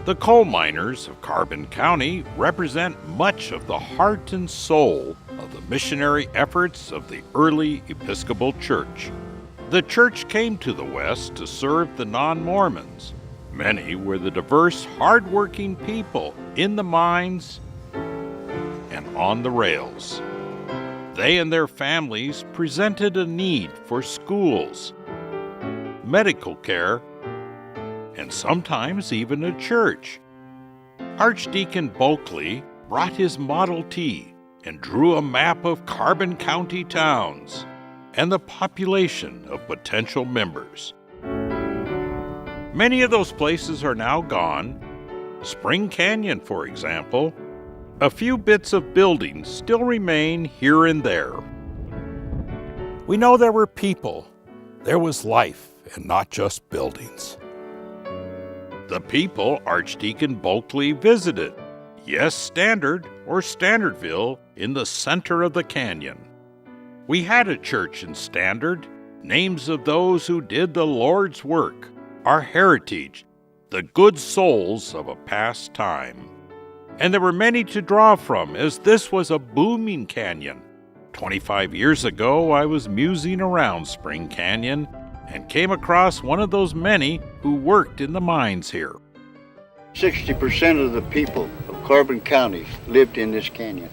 The coal miners of Carbon County represent much of the heart and soul of the missionary efforts of the early Episcopal Church. The church came to the West to serve the non-Mormons. Many were the diverse, hard-working people in the mines and on the rails. They and their families presented a need for schools, medical care, and sometimes even a church. Archdeacon Bulkley brought his Model T and drew a map of Carbon County towns and the population of potential members. Many of those places are now gone. Spring Canyon, for example. A few bits of buildings still remain here and there. We know there were people. There was life, and not just buildings. The people Archdeacon Bulkley visited. Yes, Standard, or Standardville, in the center of the canyon. We had a church in Standard, names of those who did the Lord's work, our heritage, the good souls of a past time. And there were many to draw from, as this was a booming canyon. 25 years ago, I was musing around Spring Canyon and came across one of those many who worked in the mines here. 60% of the people of Carbon County lived in this canyon.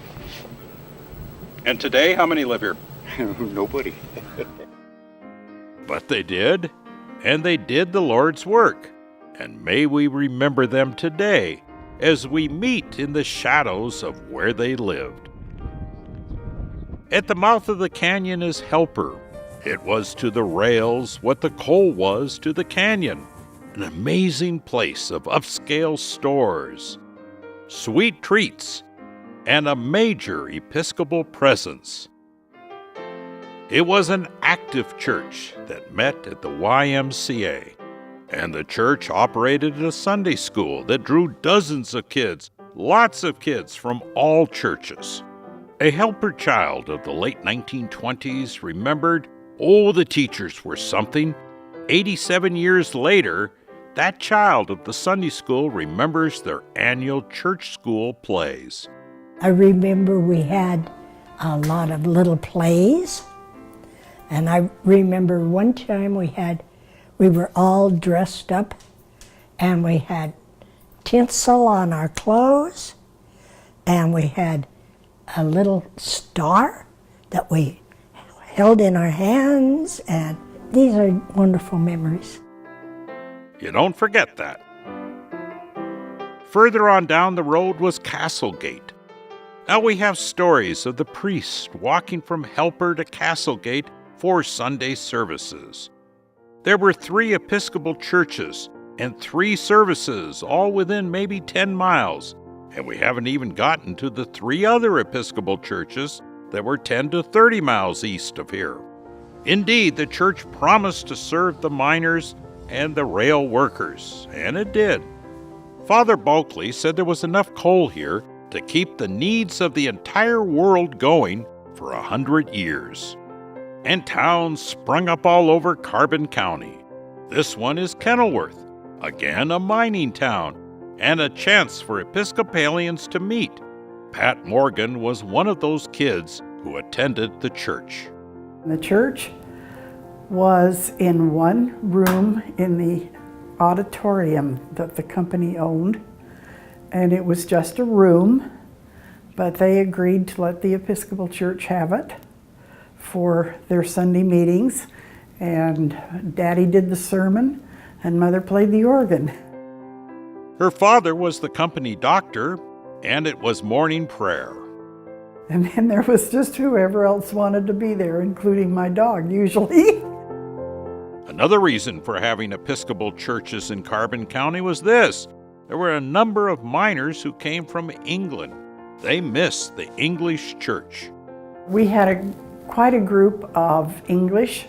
And today, how many live here? Nobody. But they did, and they did the Lord's work. And may we remember them today as we meet in the shadows of where they lived. At the mouth of the canyon is Helper. It was to the rails what the coal was to the canyon, an amazing place of upscale stores, sweet treats, and a major Episcopal presence. It was an active church that met at the YMCA, and the church operated a Sunday school that drew dozens of kids, lots of kids from all churches. A helper child of the late 1920s remembered, oh, the teachers were something. 87 years later, that child of the Sunday school remembers their annual church school plays. I remember we had a lot of little plays. And I remember one time we were all dressed up and we had tinsel on our clothes and we had a little star that we held in our hands, and these are wonderful memories. You don't forget that. Further on down the road was Castlegate. Now we have stories of the priests walking from Helper to Castlegate for Sunday services. There were 3 Episcopal churches and 3 services, all within maybe 10 miles, and we haven't even gotten to the 3 other Episcopal churches that were 10 to 30 miles east of here. Indeed, the church promised to serve the miners and the rail workers, and it did. Father Bulkley said there was enough coal here to keep the needs of the entire world going for 100 years. And towns sprung up all over Carbon County. This one is Kenilworth, again a mining town, and a chance for Episcopalians to meet. Pat Morgan was one of those kids who attended the church. The church was in one room in the auditorium that the company owned, and it was just a room, but they agreed to let the Episcopal Church have it for their Sunday meetings, and Daddy did the sermon and Mother played the organ. Her father was the company doctor, and it was morning prayer. And then there was just whoever else wanted to be there, including my dog, usually. Another reason for having Episcopal churches in Carbon County was this. There were a number of miners who came from England. They missed the English church. We had quite a group of English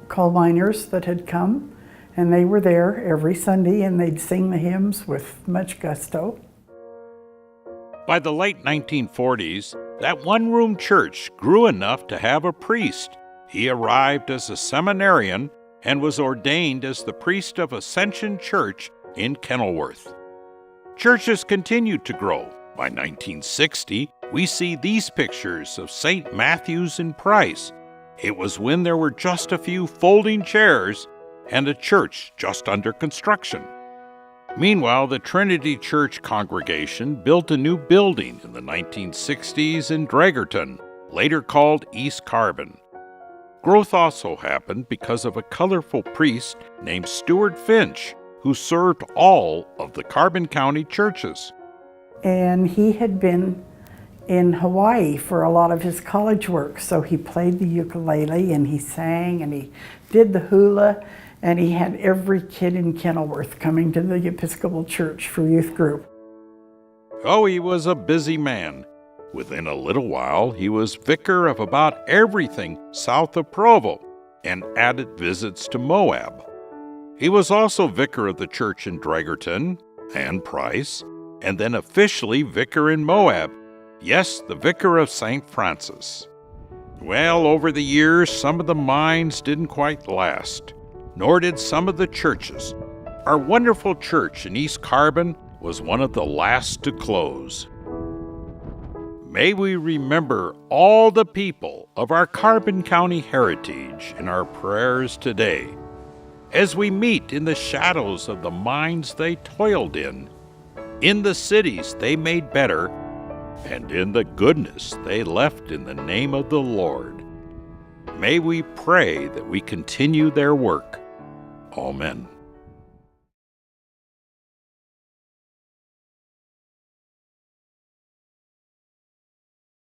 coal miners that had come, and they were there every Sunday, and they'd sing the hymns with much gusto. By the late 1940s, that one-room church grew enough to have a priest. He arrived as a seminarian and was ordained as the priest of Ascension Church in Kenilworth. Churches continued to grow. By 1960, we see these pictures of St. Matthew's in Price. It was when there were just a few folding chairs and a church just under construction. Meanwhile, the Trinity Church congregation built a new building in the 1960s in Dragerton, later called East Carbon. Growth also happened because of a colorful priest named Stuart Finch, who served all of the Carbon County churches. And he had been in Hawaii for a lot of his college work, so he played the ukulele and he sang and he did the hula, and he had every kid in Kenilworth coming to the Episcopal Church for youth group. Oh, he was a busy man. Within a little while, he was vicar of about everything south of Provo and added visits to Moab. He was also vicar of the church in Dragerton and Price, and then officially vicar in Moab. Yes, the vicar of St. Francis. Well, over the years, some of the mines didn't quite last, nor did some of the churches. Our wonderful church in East Carbon was one of the last to close. May we remember all the people of our Carbon County heritage in our prayers today, as we meet in the shadows of the mines they toiled in the cities they made better, and in the goodness they left in the name of the Lord. May we pray that we continue their work. Amen.